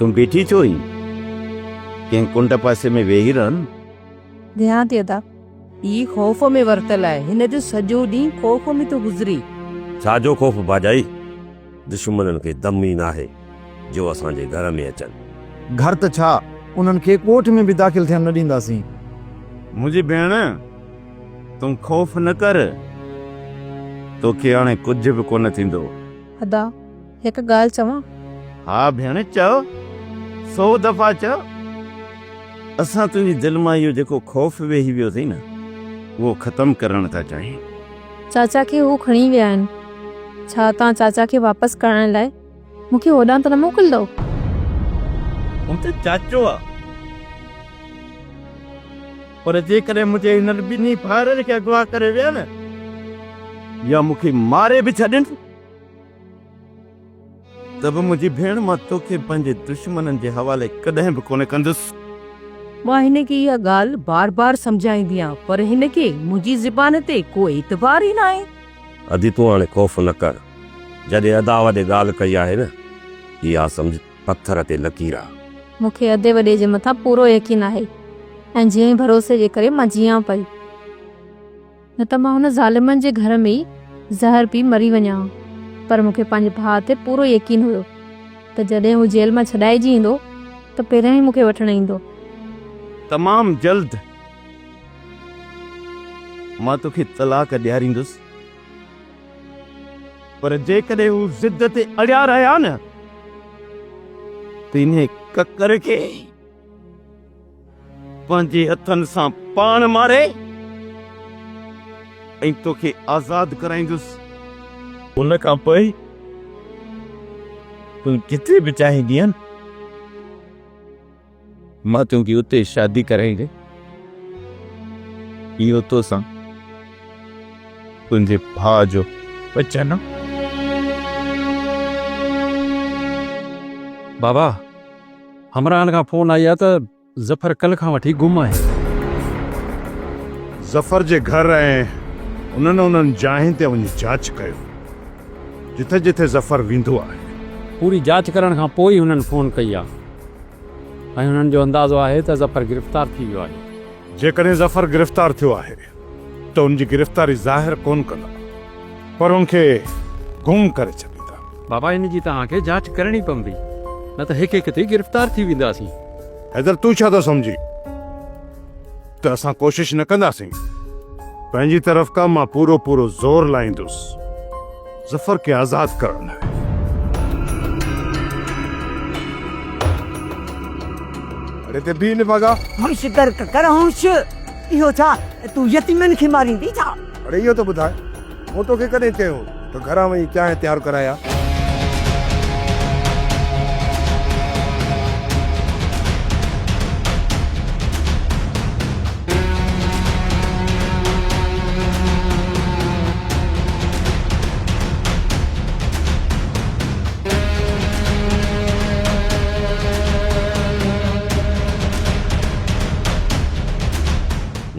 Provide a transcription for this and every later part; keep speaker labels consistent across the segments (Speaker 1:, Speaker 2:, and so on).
Speaker 1: तुम बीठी छो ही कंहिं कुंड पासे में वेही रहन।
Speaker 2: ध्यान थी अदा ई ख़ौफ़ में वरतल आहे, हिन जो सॼो ॾींहुं ख़ौफ़ में तो गुज़री।
Speaker 3: छाजो ख़ौफ़ भाॼाई? दुश्मननि खे दम ई नाहे जो असांजे घर में अचनि।
Speaker 4: घर त छा उन्हनि खे कोठ में बि दाख़िल थियण न ॾींदासीं।
Speaker 1: मुंहिंजी भेण तूं ख़ौफ़ न कर, तोखे हाणे कुझु बि कोन थींदो।
Speaker 2: अदा हिकु ॻाल्हि चवां?
Speaker 1: हा भेण चओ, 100 दफ़ा चओ। असां तुंहिंजी दिलि मां इहो जेको ख़ौफ़ वेही वियो अथई न, उहो ख़तमु करणु था चाहियूं।
Speaker 2: चाचा खे हू खणी विया आहिनि, छा तव्हां चाचा खे वापसि करण लाइ मूंखे होॾां त न मोकिलींदव?
Speaker 1: मूं त चाचो आहे, पर जेकॾहिं मुंहिंजे हिननि ॿिन्ही भाउरनि खे अगवा करे विया न, या मूंखे मारे बि छॾनि, त बि मुंहिंजी भेण मां तोखे पंहिंजे दुश्मननि जे हवाले कॾहिं बि कोन कंदुसि।
Speaker 2: मां हिन खे इहा ॻाल्हि बार बार सम्झाईंदी आहियां, पर हिन खे मुंहिंजी ज़ुबान ते कोई एतबार ई न आहे।
Speaker 3: अदी तूं हाणे ख़ौफ़ न कर। जॾहिं अदा वॾे ॻाल्हि कई आहे न, इहा सम्झ पथर ते लकीर आहे।
Speaker 2: मूंखे अधे वॾे जे मथां पूरो यकीन आहे ऐं जंहिं भरोसे जे करे मां जियां पई, न त मां हुन ज़ालिमनि जे घर में ई ज़हर पी मरी वञा। पर मूंखे पंहिंजे भाउ ते पूरो यकीन हुयो त जॾहिं हू जेल मां छॾाइजी ईंदो त पहिरियों ई मूंखे वठणु ईंदो।
Speaker 1: तमामु जल्द मां तोखे तलाक ॾियारींदुसि, पर जेकॾहिं हू ज़िद ते अड़िया रहिया न, त इन ककर खे पंहिंजे हथनि सां पाण मारे ऐं तोखे आज़ाद कराईंदुसि। उन खां पोइ तूं जिथे बि चाहींदी न, मां तुंहिंजी उते शादी कराईंदे। इहो तोसां तुंहिंजे भाउ जो वचन।
Speaker 5: बाबा, हमरान खां फोन आई आहे त ज़फ़र कल्ह खां वठी गुम आहे।
Speaker 6: ज़फ़र जे घर ऐं उन्हनि जाइनि ते वञी जांच कयो, जिथे जिथे ज़फ़र वेंदो आहे।
Speaker 5: पूरी जांच करण खां पोइ हुननि फोन कई आहे ऐं हुननि जो अंदाज़ो आहे त ज़फ़र गिरफ़्तार थी वियो आहे।
Speaker 6: जेकॾहिं ज़फ़र गिरफ़्तार थियो आहे त उनजी गिरफ़्तारी ज़ाहिर कोन कंदा, पर उनखे गुम करे छॾींदा।
Speaker 5: बाबा, इन जी तव्हांखे जांच करणी पवंदी, न त हिकु हिकु ते गिरफ़्तार थी वेंदासीं।
Speaker 6: हैदर, तूं छा थो सम्झी त असां कोशिश न कंदासीं? पंहिंजी तरफ़ खां मां पूरो पूरो ज़ोर लाईंदुसि ज़फ़र खे आज़ाद करण लाइ। अरे ते बि न भागा।
Speaker 7: होश कर होश। इहो छा तूं यतीमनि खे मारींदी छा?
Speaker 6: अरे इहो त ॿुधाए, मूं तोखे कॾहिं चयो त घरां वञी चांहि तयारु कराया?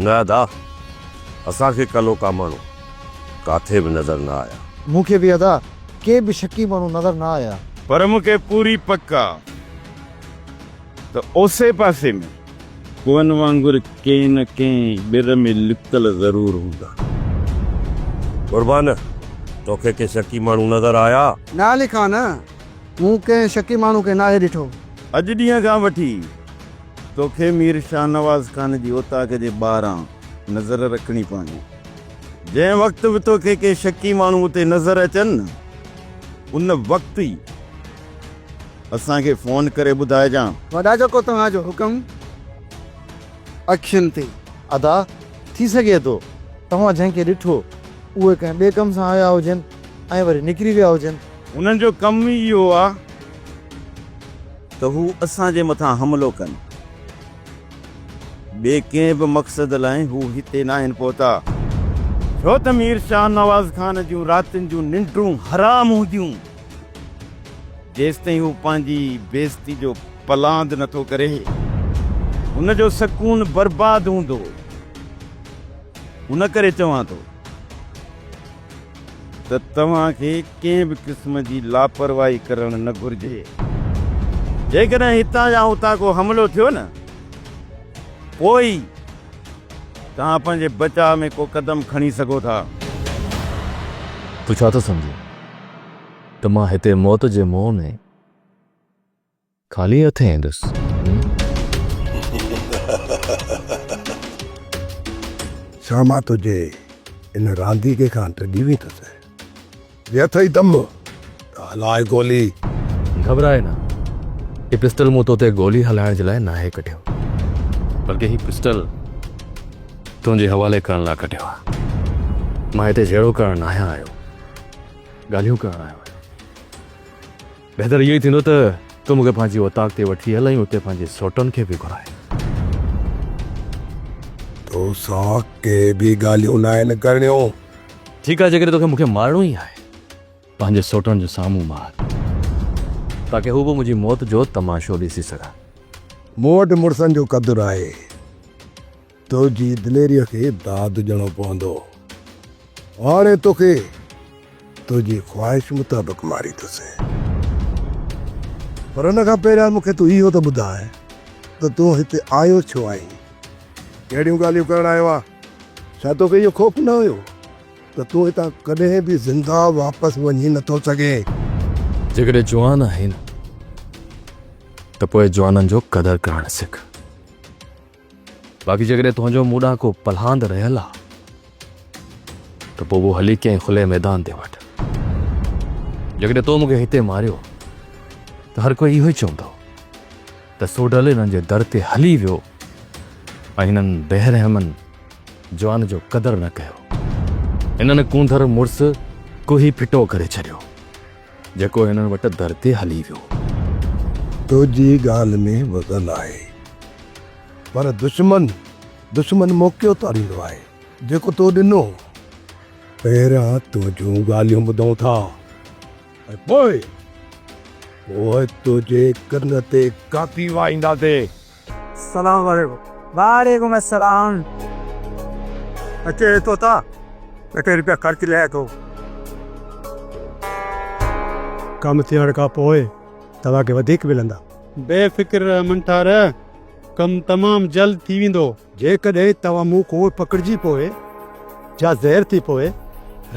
Speaker 3: न अदा, असांखे कलो का माण्हू काथे बि नज़र न आया।
Speaker 4: मूंखे बि अदा के बि शकी माण्हू नज़र न आया।
Speaker 1: पर मूंखे पूरी पक्का त ओसे पासे में कुअनि वांगुरु कंहिं न कंहिं ॿिर में लिकल ज़रूर हूंदा।
Speaker 3: कुर्बान, तोखे के शकी माण्हू नज़र आया?
Speaker 4: ना लिखा न, मूं कंहिं शकी माण्हू खे नाहे ॾिठो।
Speaker 1: अॼु ॾींहं खां वठी तोखे मीर शाह नवाज़ खान जी ओताक जे ॿाहिरां नज़र रखणी पवंदी। जंहिं वक़्तु बि तोखे के शकी माण्हू उते नज़र अचनि न, उन वक़्तु ई असांखे फ़ोन करे ॿुधाइजां।
Speaker 4: वॾा जेको तव्हांजो हुकुम अखियुनि ते। अदा, थी सघे थो तव्हां जंहिंखे ॾिठो उहे कंहिं ॿिए कम सां आया हुजनि ऐं वरी निकिरी विया हुजनि।
Speaker 1: उन्हनि जो कमु ई इहो आहे त हू असांजे मथां हमिलो कनि। ॿिए कंहिं बि मक़सद लाइ हू हिते न आहिनि पहुता, छो त मीर शाह नवाज़ खान जूं रातिनि जूं निंडूं हराम हूंदियूं जेसिताईं हू पंहिंजी बेइज़ती जो पलांद नथो करे, हुनजो सकून बर्बाद हूंदो। उन करे चवां थो त तव्हांखे कंहिं बि क़िस्म जी लापरवाही करणु न घुरिजे। जेकॾहिं हितां या हुतां को हमिलो थियो न पोइ तव्हां पंहिंजे बचाव में को क़दम खणी सघो था।
Speaker 8: तूं छा थो सम्झी त मां हिते मौत जे मुंहं में ख़ाली हथे ईंदुसि?
Speaker 6: छा मां तुझे इन रांदीके खां टॾी हुई अथसि? जे अथई दम त हलाए गोली।
Speaker 8: घबराए न, ही पिस्टल मूं तोते गोली हलाइण जे लाइ नाहे कढियो, बल्कि ही पिस्टल तुंहिंजे हवाले करण लाइ कढियो आहे। मां हिते जहिड़ो करण न आहियां, ॻाल्हियूं करण आयो आहियां। बहितर इहो ई थींदो त तूं मूंखे पंहिंजी औताक ते वठी हलई, उते पंहिंजे सोटनि खे बि घुराए।
Speaker 6: तोसां के बि ॻाल्हियूं न आहिनि करणियूं।
Speaker 8: ठीकु आहे, जेकॾहिं तोखे मूंखे मारणो ई आहे, पंहिंजे सोटनि जे साम्हूं मार, ताकी हू बि मुंहिंजी मौत जो तमाशो ॾिसी सघां।
Speaker 6: मूं वटि मुड़ुसनि जो क़दुरु आहे, तुंहिंजी दिलेरीअ खे दाद ॾियणो पवंदो। हाणे तोखे तुंहिंजी ख़्वाहिश मुताबिक़ मारींदुसि, पर हुन खां पहिरियां मूंखे तूं इहो त ॿुधाए त तूं हिते आयो छो आहीं? कहिड़ियूं ॻाल्हियूं करणु आयो आहे? छा तोखे इहो ख़ौफ़ न हुयो त तूं हितां कॾहिं बि ज़िंदा वापसि वञी नथो सघे?
Speaker 8: जेकॾहिं जवान आहे न त पोइ जवाननि जो क़दुरु करणु सिख। बाक़ी जेकॾहिं तुंहिंजो मूॾां को पलहांद रहियल आहे त पोइ वो हली कंहिं खुले मैदान ते वठ। जेकॾहिं तो मूंखे हिते मारियो त हर कोई इहो ई चवंदो त सोडल हिननि जे दर ते हली वियो ऐं हिननि बेरहमनि जवान जो क़दुरु न कयो। हिननि कूंदर मुड़ुसु कोई फिटो करे छॾियो जेको हिननि वटि दर ते हली वियो।
Speaker 6: तुंहिंजी ॻाल्हि में वज़न आहे, पर दुश्मन मौक़ियो तारींदो आहे जेको तो ॾिनो। पहिरियां तुंहिंजूं ॻाल्हियूं ॿुधूं था ऐं पोइ तुंहिंजे कन ते काती वाईंदासीं।
Speaker 7: सलाम वालेकुम। वालेकुम अस्सलाम। अचे तोता, ॿ रुपया ख़र्च लाइ थो। कमु थियण खां पोइ तव्हांखे वधीक मिलंदा।
Speaker 5: बेफ़िक्र मंठार, कमु तमामु जल्द थी वेंदो।
Speaker 7: जेकॾहिं तव्हां मूं को पकड़िजी पोइ या ज़हर थी पोइ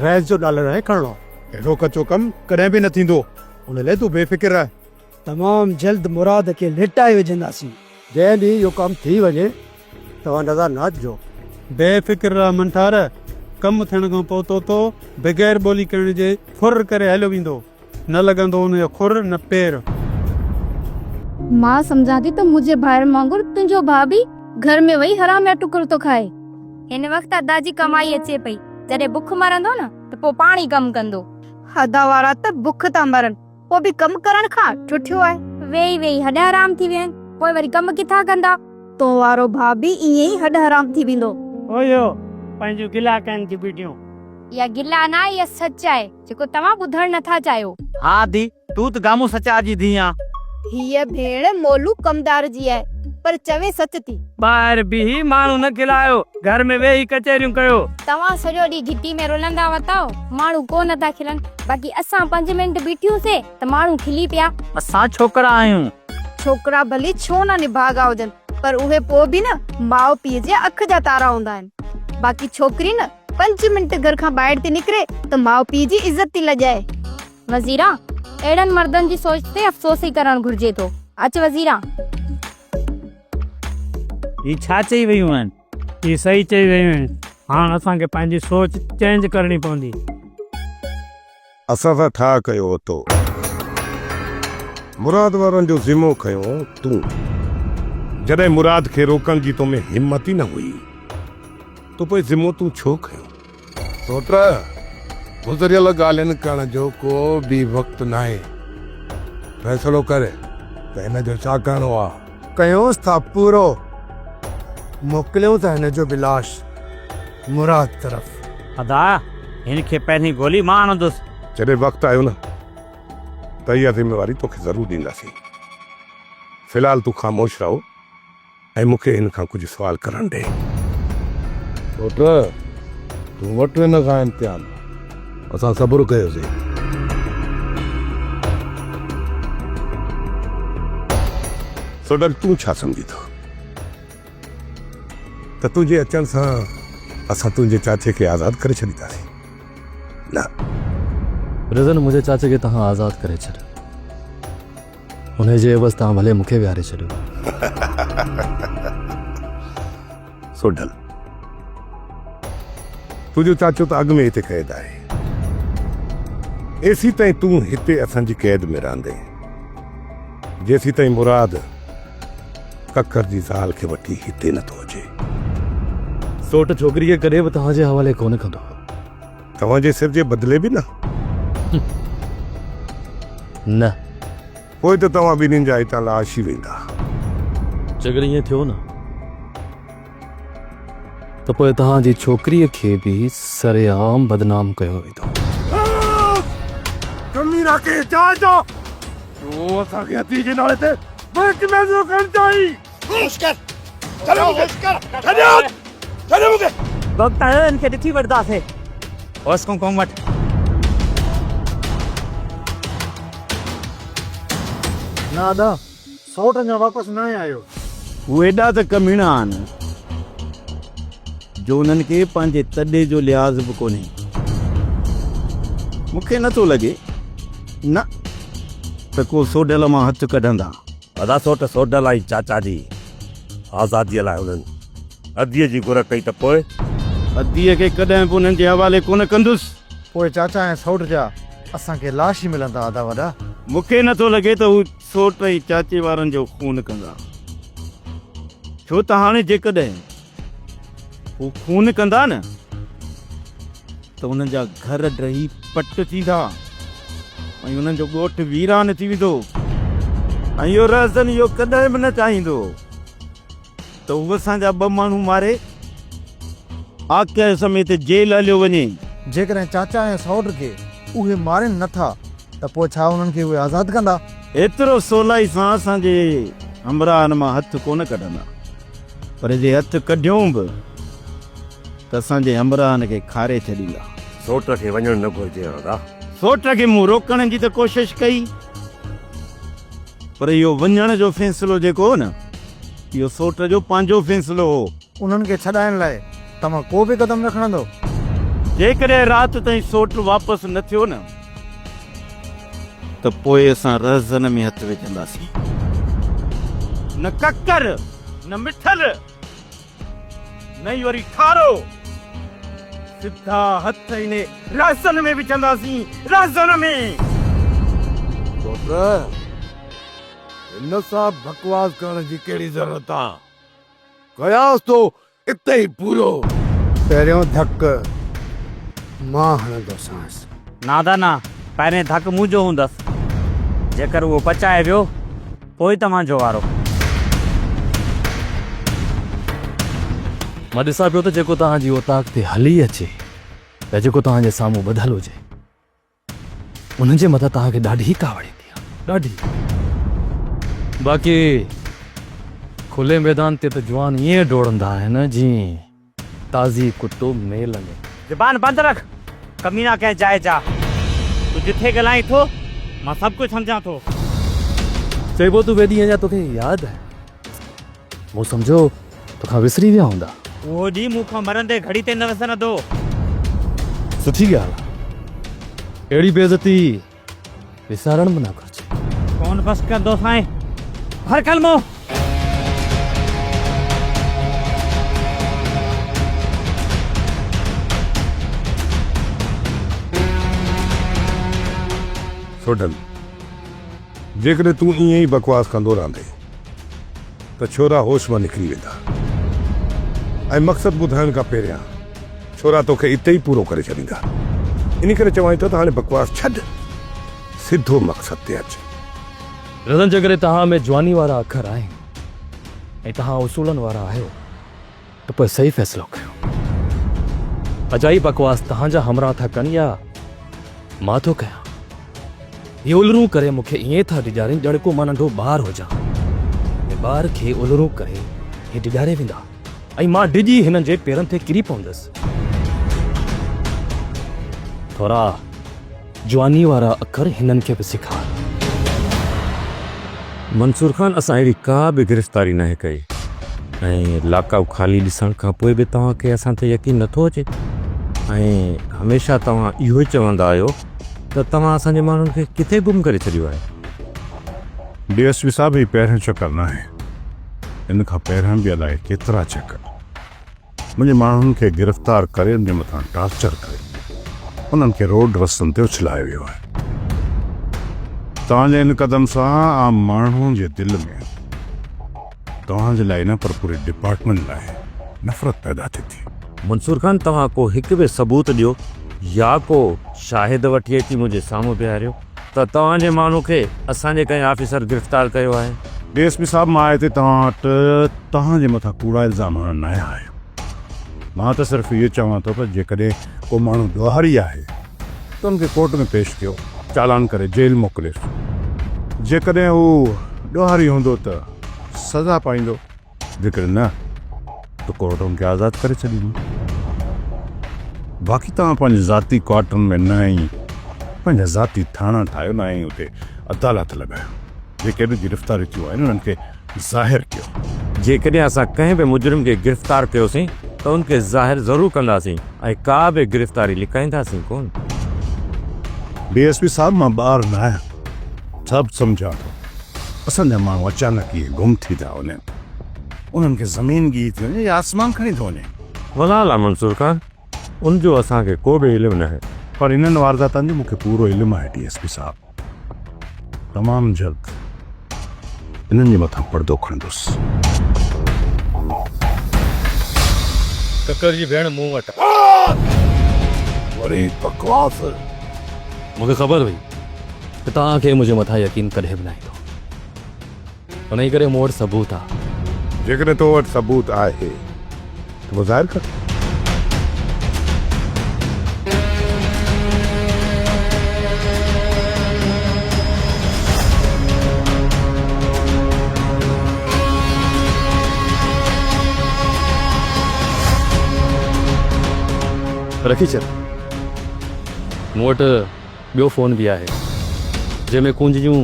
Speaker 7: रैस जो नालो न खणणो।
Speaker 6: अहिड़ो कचो कमु कॾहिं बि न थींदो।
Speaker 7: उन लाइ तूं बेफ़िक्र रह। तमामु जल्द मुराद खे लिटाए विझंदासीं। जंहिं ॾींहुं इहो कमु थी वञे तव्हां नज़र न अचिजो।
Speaker 5: बेफ़िक्र मंठार, कमु थियण खां पोइ तो बग़ैर ॿोली करण जे फुर करे हलियो वेंदो। न लॻंदो हुनजो खुर न पेर।
Speaker 2: मां सम्झां थी त मुंहिंजे भाइर वांगुरु तुंहिंजो भाउ बि घर में वेही हराम या टुकुर थो खाए। हिन वक़्तु अदा जी कमाई अचे पई, जॾहिं बुख मरंदो न त पोइ पाणी कमु कंदो।
Speaker 9: अदा वारा त बुख था मरनि, पोइ बि कमु करण खां ठुठियो आहे।
Speaker 2: वेही वेही हॾ हराम थी विया आहिनि, पोइ वरी कमु किथां कंदा?
Speaker 9: तो वारो भाउ बि ईअं ई हॾ हराम थी वेंदो।
Speaker 7: ओयो पंहिंजूं गिला कनि थियूं बीठियूं।
Speaker 2: इहा गिला न आहे, इहा सच आहे जेको तव्हां ॿुधण नथा चाहियो।
Speaker 10: हा दी, तूं त गामू सचा जी धी आ।
Speaker 9: हीअ भेण मोलू कमदार जी आहे, पर चवे सच थी।
Speaker 10: ॿाहिरि बि माण्हू न खिलायो, घर में वेही कचहरियूं कयो।
Speaker 2: तव्हां सॼो ॾींहुं घिटी में रुलंदा वताओ, माण्हू कोन था खिलनि। बाक़ी असां 5 मिंट बीठियूंसीं त माण्हू खिली पिया।
Speaker 10: असां छोकिरा आहियूं।
Speaker 9: छोकिरा भली छो न निभागा हुजनि, पर उहे पोइ बि न माउ पीउ जे अख जा तारा हूंदा आहिनि। बाक़ी छोकिरी न 5 मिंट घर खां ॿाहिरि थी निकिरे त माउ पीउ जी इज़त थी लॼाए।
Speaker 2: वज़ीरा, अहिड़नि मर्दनि जी सोच ते अफ़सोस ई करणु घुर्जे थो। अच वज़ीरा।
Speaker 10: ही छा चई वियूं आहिनि?
Speaker 5: ही सही चई वियूं आहिनि। हाणे असांखे पंहिंजी सोच चेंज करणी पवंदी।
Speaker 6: असां सां छा कयो तो? मुराद वारनि जो ज़िमो खयो तूं। जॾहिं मुराद खे रोकण जी तोमें हिम्मत ई न हुई तो पोइ ज़िमो तूं छो खयो? सोट, गुज़रियल ॻाल्हियुनि करण जो को बि वक़्तु न आहे। फ़ैसिलो करे त हिन जो छा करिणो आहे।
Speaker 7: कयोसि था पूरो। मोकिलियूं था हिन जो बिलाश मुराद तरफ़।
Speaker 10: अदा, हिन खे पहिरीं गोली मां हणंदुसि।
Speaker 6: जॾहिं वक़्तु आयो न त इहा ज़िम्मेवारी तोखे ज़रूरु ॾींदासीं। फ़िलहाल तूं ख़ामोश रहो ऐं मूंखे हिन खां कुझु सुवाल करणु ॾे। पुट, तूं वटि हिन खां इम्तिहान, असां सबुरु कयोसीं। सोडल तूं छा समझी थो त तुंहिंजे अचण सां असां तुंहिंजे चाचे खे आज़ादु करे छॾींदासीं? न,
Speaker 8: रिज़न मुंहिंजे चाचे खे तव्हां आज़ादु करे छॾियो, हुनजे एवज़ तव्हां भले मूंखे विहारे छॾियो।
Speaker 6: सोडल तुंहिंजो चाचो त अॻु में हिते क़ैद आहे, एसी ताईं तूं हिते असांजी क़ैद में रहंदे, जेसी ताईं मुराद ककर जी ज़ाल खे वठी हिते नथो अचे।
Speaker 8: सोट छोकिरी खे कॾहिं बि तव्हांजे हवाले कोन कंदो।
Speaker 6: तव्हांजे सिर जे बदिले बि न?
Speaker 8: न,
Speaker 6: पोइ त तव्हां ॿिन्हिनि जा हितां लाश ई वेंदा।
Speaker 8: जेकर ईअं थियो न त पोइ तव्हांजी छोकिरीअ खे बि सरेआम बदनाम कयो वेंदो।
Speaker 6: कमीना के चाचो तूं असांखे हथी जे नाले ते बदतमीज़ी करण चाही। चलो मूंखे
Speaker 10: वक्त आयो इनखे ॾिठी वठंदासीं। होश कोन वटि
Speaker 4: ना आदा सौट अञा वापसि न आयो।
Speaker 1: उहे एॾा त कमीना आहिनि जो उन्हनि खे पंहिंजे तॾे जो लिहाज़ बि कोन्हे। मूंखे नथो लॻे न त को सोडल मां हथु कढंदा।
Speaker 3: अदा सोट सोडल आई चाचा जी आज़ादीअ लाइ उन्हनि अदीअ जी घुर कई त पोइ
Speaker 1: अदीअ खे कॾहिं बि उन्हनि जे हवाले कोन कंदुसि।
Speaker 4: पोइ चाचा ऐं सौट जा असांखे लाश ई मिलंदा आदा वॾा।
Speaker 1: मूंखे नथो लॻे त हू सोट ऐं चाचे वारनि जो खून कंदा, छो त हाणे जेकॾहिं हू खून कंदा न त उन्हनि जा घर ड्रही पट थींदा ऐं उन्हनि जो ॻोठु वीरान थी वेंदो ऐं इहो रहसन इहो कॾहिं बि न चाहींदो त उहो असांजा ॿ माण्हू मारे आक़िया समेत जेल हलियो वञे।
Speaker 4: जेकॾहिं चाचा ऐं सौट खे उहे मारनि नथा त पोइ छा उन्हनि खे उहे आज़ादु कंदा?
Speaker 1: एतिरो सवलाई सां असांजे हमराहनि मां हथु कोन कढंदा, पर जे हथु कढियूं बि त असांजे हमराहनि खे खारे छॾींदा।
Speaker 3: सोट खे वञणु न घुरिजे अदा।
Speaker 1: सोट खे मूं रोकण जी त कोशिश कई, पर इहो वञण जो फ़ैसिलो जेको हो न इहो सोट जो पंहिंजो फ़ैसिलो हो।
Speaker 4: उन्हनि खे छॾाइण लाइ तव्हां को बि क़दम न खणंदो?
Speaker 1: जेकॾहिं राति ताईं सोट वापसि न थियो न त पोइ असां रहज़न में हथु विझंदासीं। न ककर न मिठल न ई वरी खारो, सिधा हथ इन रहज़न में विझंदासीं। रहज़न में
Speaker 6: हिन सां बकवास करण जी कहिड़ी ज़रूरत आहे? कयास तो इते ई पूरो।
Speaker 7: पहिरियों धक मां हणंदोसांसि।
Speaker 10: नादा ना पहिरें धक मुंहिंजो हूंदसि, जेकर उहो पचाए वियो पोइ तव्हांजो वारो।
Speaker 8: मां ॾिसां पियो त जेको तव्हांजी औताक ते हली अचे या जेको तव्हांजे साम्हूं ॿधल हुजे उन्हनि जे मथां तव्हांखे ॾाढी कावड़ ईंदी आहे, ॾाढी। बाक़ी खुले मैदान ते त जवान ईअं डोड़ंदा आहिनि जीअं ताज़ी कुतो मेल में।
Speaker 10: ज़बान बंदि रख, कमीना कंहिं जाइ जा। तूं जिथे ॻाल्हाई थो मां सभु कुझु सम्झां थो।
Speaker 8: चइबो तूं वेदी अञा तोखे यादि आहे? मूं सम्झो तोखां विसरी विया हूंदा।
Speaker 10: उहो ॾींहुं मूंखां मरंदे घड़ी ते न विसरंदो।
Speaker 8: सुठी ॻाल्हि आहे, अहिड़ी बेइज़ती विसारण बि न घुरिजे।
Speaker 10: कौन बस कंदो साईं, हर कलमो।
Speaker 6: सोडल जेकॾहिं तूं ईअं ई बकवास कंदो रहंदे त छोरा होश मां निकिरी वेंदा ऐं मक़सदु ॿुधाइण खां पहिरियां छोरा तोखे इते ई पूरो करे छॾींदा। इन करे चवां थो त हाणे बकवास छॾ, सिधो मक़सद ते अच।
Speaker 8: रज़न जेकॾहिं तव्हां में जवानी वारा अखर आहिनि ऐं तव्हां उसूलनि वारा आहियो त पोइ सही फ़ैसिलो कयो। अजाई बकवास तव्हांजा हमराह था कनि या मां थो कयां? ये उलरू करे मूंखे ईअं था डिॼारीनि ॼण को मां नंढो ॿार हुजां ऐं ॿार खे उलरू करे हे डिॼारे वेंदा ऐं मां डिॼी हिननि जे पेरनि ते किरी पवंदुसि। थोरा जवानी वारा अखर हिननि खे बि सेखार।
Speaker 3: मंसूर खान असां अहिड़ी का बि गिरफ़्तारी न कई ऐं लाका ख़ाली ॾिसण खां पोइ बि तव्हांखे असां ते यकीन नथो अचे ऐं हमेशह तव्हां इहो ई चवंदा आहियो त तव्हां असांजे माण्हुनि खे किथे गुम करे छॾियो आहे।
Speaker 6: DSP साहब ही पहिरियों चकर न आहे, इन खां पहिरियों बि अलाए केतिरा चकर मुंहिंजे माण्हुनि खे गिरफ़्तार करे उन जे मथां टॉर्चर करे उन्हनि खे रोड रस्तनि ते उछलायो वियो आहे। तव्हांजे इन कदम सां आम माण्हुनि जे दिलि में तव्हांजे लाइ न पर पूरे डिपार्टमेंट लाइ नफ़रत पैदा थिए थी।
Speaker 3: मंसूर खान तव्हां को हिकु बि सबूत ॾियो या को शाहिद वठी अची मुंहिंजे साम्हूं बीहारियो त तव्हांजे माण्हू खे असांजे कंहिं ऑफिसर गिरफ़्तार कयो आहे।
Speaker 6: DSP साहब मां हिते तव्हां वटि तव्हांजे मथां कूड़ा इल्ज़ाम हणण न आहियो। मां त सिर्फ़ु इहो चवां थो त जेकॾहिं को माण्हू ॾोहारी आहे त उनखे कोर्ट में पेश कयो, चालान करे जेल मोकिलियोसि। जेकॾहिं हू ॾोहारी हूंदो त सज़ा पाईंदो, जेकॾहिं न त कोर्ट उनखे आज़ादु करे छॾींदो। बाक़ी तव्हां पंहिंजे ज़ाती क्वार्टरनि में न ई पंहिंजा ज़ाती थाणा ठाहियो न ई उते अदालत लॻायो। जेके बि गिरफ़्तारी थियूं आहिनि उन्हनि खे ज़ाहिर कयो।
Speaker 3: जेकॾहिं असां कंहिं बि मुजरिम खे गिरफ़्तार कयोसीं त उनखे ज़ाहिर ज़रूरु कंदासीं ऐं का बि गिरफ़्तारी लिकाईंदासीं कोन।
Speaker 6: DSP साहब मां ॿार न आहियां, सभु सम्झां थो। असांजा माण्हू अचानक इहे गुम थी था वञनि, उन्हनि खे ज़मीन गी थी वञे या आसमान खणी थो वञे।
Speaker 3: वलाल आहे मंसूर खान, उनजो असांखे को बि इल्मु न आहे,
Speaker 6: पर इन्हनि वारदातनि जो मूंखे पूरो इल्मु आहे। DSP साहब तमामु जल्द इन्हनि जे मथां पर्दो खणंदुसि।
Speaker 8: ककर जी भेण मूं वटि
Speaker 6: वरी बकवास।
Speaker 8: मूंखे ख़बर हुई त तव्हांखे मुंहिंजे मथां यकीन कॾहिं बि न ईंदो, उन ई करे मूं वटि सबूत आहे।
Speaker 6: जेकॾहिं तो वटि सबूत आहे त वो ज़ाहिर कर।
Speaker 8: रखी छॾ, मूं वटि ॿियो फ़ोन बि आहे जंहिंमें कुंज जूं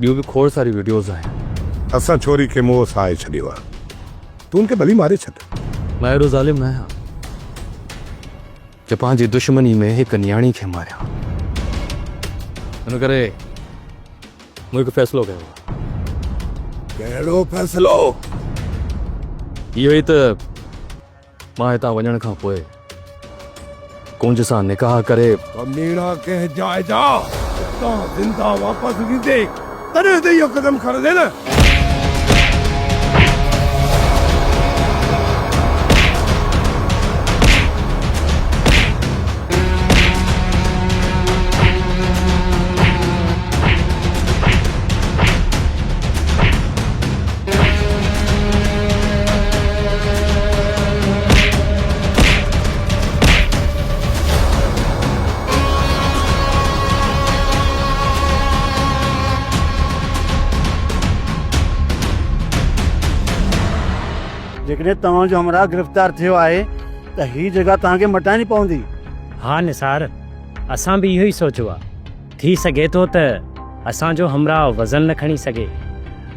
Speaker 8: ॿियूं बि खोड़ सारी वीडियोज़ आहिनि।
Speaker 6: असां छोरी खे मोह साए छॾियो आहे, तूं उनखे भली मारे छॾ।
Speaker 8: मां अहिड़ो ज़ालिम न आहियां जो पंहिंजी दुश्मनी में हिकु न्याणी खे मारिया। हिन करे मूं हिकु फ़ैसिलो कयो आहे।
Speaker 6: कहिड़ो फ़ैसिलो?
Speaker 8: इहो ई त मां हितां वञण खां पोइ कुंज सां निकाह करे
Speaker 6: कमीना कंहिं जाइ जा तव्हां ज़िंदा वापसि ईंदे तॾहिं त इहो कदम खणंदे न।
Speaker 7: जेकॾहिं तव्हांजो हमरा गिरफ़्तार थियो आहे त ही जॻह तव्हांखे मटाइणी पवंदी।
Speaker 10: हा निसार, असां बि इहो ई सोचियो आहे। थी सघे थो त असांजो हमराह वज़न न खणी सघे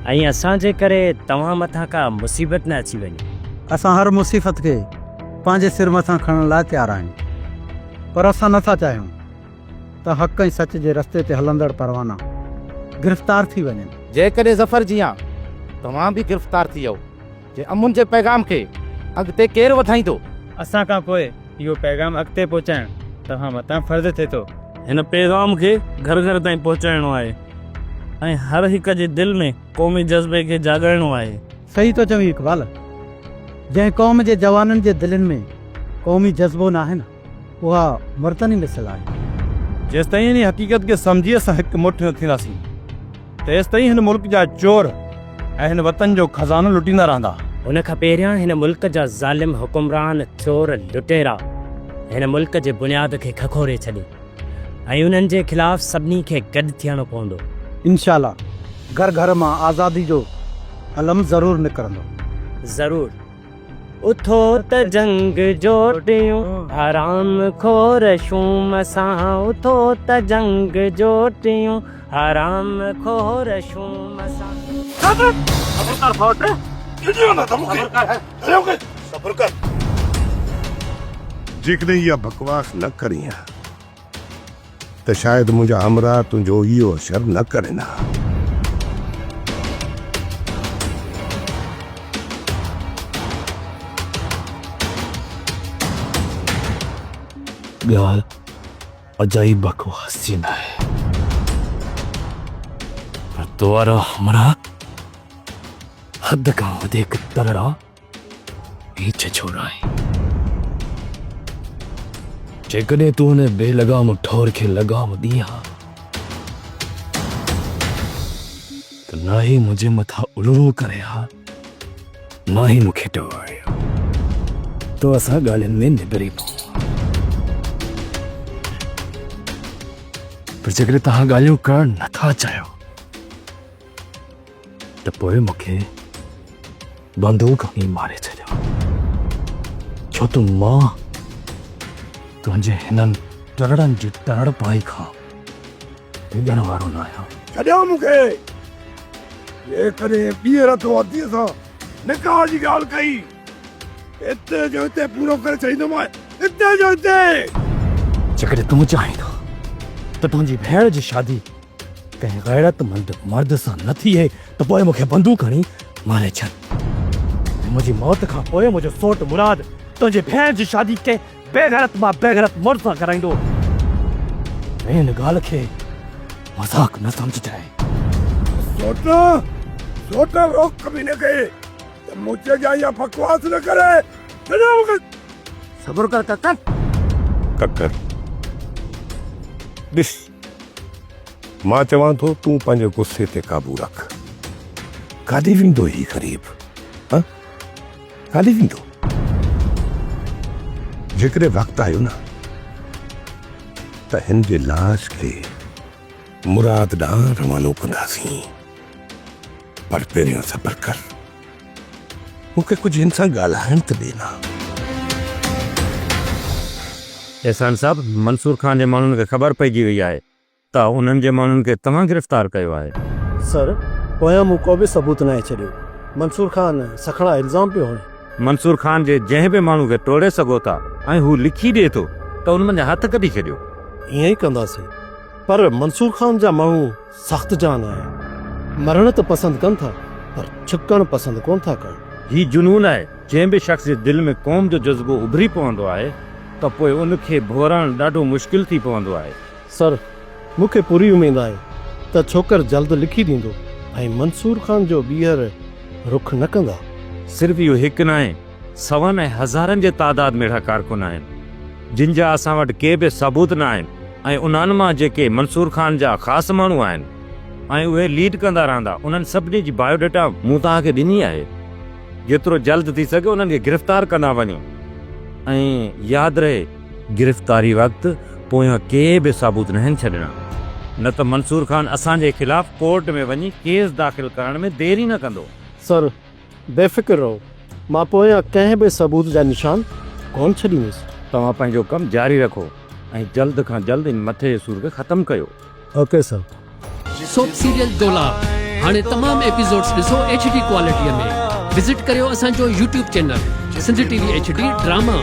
Speaker 10: ऐं असांजे करे तव्हां मथां का मुसीबत न अची वञे।
Speaker 7: असां हर मुसीबत खे पंहिंजे सिर मथां खणण लाइ तयारु आहियूं, पर असां नथा चाहियूं त हक़ ऐं सच जे रस्ते ते हलंदड़ परवाना गिरफ़्तार थी वञनि।
Speaker 11: जेकॾहिं ज़फ़र जियां तव्हां बि गिरफ़्तार थी वियो जे अमुन जे पैगाम खे अॻिते केरु वधाईंदो?
Speaker 10: असां खां पोइ इहो पैगाम अॻिते पहुचाइण तव्हां मथां फ़र्ज़ु थिए थो। हिन पैगाम खे घर घर ताईं पहुचाइणो आहे ऐं हर हिक जे दिलि में क़ौमी जज़्बे खे जाॻाइणो आहे।
Speaker 7: सही तो चवीं इक़बाल, जंहिं क़ौम जे जवाननि जे दिलनि में क़ौमी जज़्बो न आहे न, उहा मर्दनी मिसल आहे।
Speaker 5: जेसि ताईं इन हक़ीक़त खे सम्झी असां हिकु मुठ न थींदासीं तेसि ताईं हिन मुल्क जा चोर ऐं हिन वतन जो खज़ानो लुटींदा रहंदा।
Speaker 10: उन खां पहिरियां हिन मुल्क जा ज़ालिम हुकुमरान चोर लुटेरा हिन मुल्क जे बुनियाद खे खखोरे छॾे ऐं उन्हनि जे ख़िलाफ़ सभिनी खे गॾु थियणो पवंदो।
Speaker 7: इंशाअल्लाह घर घर मां आज़ादी जो अलम ज़रूरु निकिरंदो।
Speaker 10: ज़रूरु। उथो त जंग जो ॾियूं हराम खोर शूम सां, उथो त जंग जो ॾियूं आराम खोर शूम सा
Speaker 6: सब्र कर जेकॾहिं इहा बकवास न करी आहे त शायदि मुंहिंजा हमरा तुंहिंजो इहो असर न करे न
Speaker 8: ॻाल्हि अजाई बकवास जी न आहे पर तो वारा हमरा हद खां वधीक तगड़ा पीछे छोड़ा है जेकॾहिं तूं हुन बेलगाम ठोर खे लगाम ॾी हा त ना ही मुंहिंजे मथां उलूं करे हा ना ही मूंखे टवाए तो असां ॻाल्हियुनि में निबरी पऊं पर जेकॾहिं तव्हां ॻाल्हियूं करणु नथा चाहियो त पोइ मूंखे बंदूक खणी मारे छॾियो छो त मां तुंहिंजे हिननि टरड़नि जी टरड़ पाई खां डिॼण वारो न आहियां
Speaker 6: छॾियो मूंखे जेकॾहिं ॿीहर तो अधीअ सां निकाह जी ॻाल्हि कई हिते जो हिते पूरो करे छॾींदोमांइ हिते जो हिते
Speaker 8: जेकॾहिं तूं चाहींदो त तुंहिंजी भेण जी शादी कंहिं गैरतमंद मर्द सां न थिए त पोइ मूंखे बंदूक खणी मारे छॾ मुंहिंजी मौत खां पोइ मुंहिंजो सोट मुराद तुंहिंजी भेण जी शादी कंहिं बेगैरत मां बेगैरत मर्द सां कराईंदो हिन ॻाल्हि खे मज़ाक न सम्झजांइ
Speaker 6: सोट रोक कभी न कहे त मुझे जा या बकवास न करे छॾियो मूंखे
Speaker 4: सब्र कर
Speaker 6: ककर ॾिस मां चवां थो तूं पंहिंजे गुस्से ते काबू रख काॾे वेंदो ही ग़रीब हा काॾे वेंदो जेकॾहिं वक़्तु आयो न त हिन जे लाश खे मुराद ॾांहुं रवानो कंदासीं पर पहिरियों सब्र कर मूंखे कुझु हिन सां ॻाल्हाइण त ॾे न
Speaker 3: एहसान साहब मंसूर खान जे माण्हुनि खे ख़बर पइजी वई आहे त उन्हनि जे माण्हुनि खे तव्हां गिरफ़्तार कयो आहे
Speaker 7: सर पोयां मूं को बि सबूत न आहे छॾियो मंसूर खान सखड़ा इल्ज़ाम पियो हणे
Speaker 3: मंसूर खान जे जंहिं बि माण्हू खे टोड़े सघो था ऐं हू लिखी ॾिए थो त उन्हनि जा हथ कढी छॾियो
Speaker 7: ईअं ई कंदासीं पर मंसूर खान जा माण्हू सख़्त जान आहिनि मरण त पसंदि कनि था पर छिकणु पसंदि कोन था कनि
Speaker 3: ही जुनून आहे जंहिं बि शख़्स जे दिलि में क़ौम जो जज़्बो उभरी पवंदो आहे त पोइ उनखे भोराइणु ॾाढो मुश्किल थी पवंदो आहे
Speaker 7: सर मूंखे पूरी उमेद आहे त छोकर जल्द लिखी ॾींदो ऐं मंसूर खान जो ॿीहर रुख न कंदा
Speaker 3: सिर्फ़ु इहो हिकु न आहे सवनि ऐं हज़ारनि जे तादाद में अहिड़ा कारकुन आहिनि जिन जा असां वटि के बि सबूत न आहिनि ऐं उन्हनि मां जेके मंसूर खान जा ख़ासि माण्हू आहिनि ऐं उहे लीड कंदा रहंदा उन्हनि सभिनी जी बायोडेटा मूं तव्हांखे ॾिनी आहे जेतिरो जल्द थी सघे उन्हनि खे गिरफ़्तार कंदा वञो ऐं यादि रहे गिरफ़्तारी वक़्तु पोयां के बि सबूत न आहिनि छॾिणा न त मंसूर खान असांजे ख़िलाफ़ कोर्ट में वञी केस दाख़िल करण में देरी न कंदो
Speaker 7: सर बेफ़िक्र रहो मां पोयां कंहिं बि सबूत जा निशान कोन छॾींदुसि
Speaker 3: तव्हां पंहिंजो कमु जारी रखो ऐं जल्द खां जल्द इन मथे जे सूर खे ख़तमु कयो
Speaker 7: ओके सर
Speaker 12: सोप सीरियल डोला हाणे तमाम एपिसोड्स ॾिसो HD क्वालिटीअ में विज़िट करियो असांजो YouTube channel Sindh TV HD drama.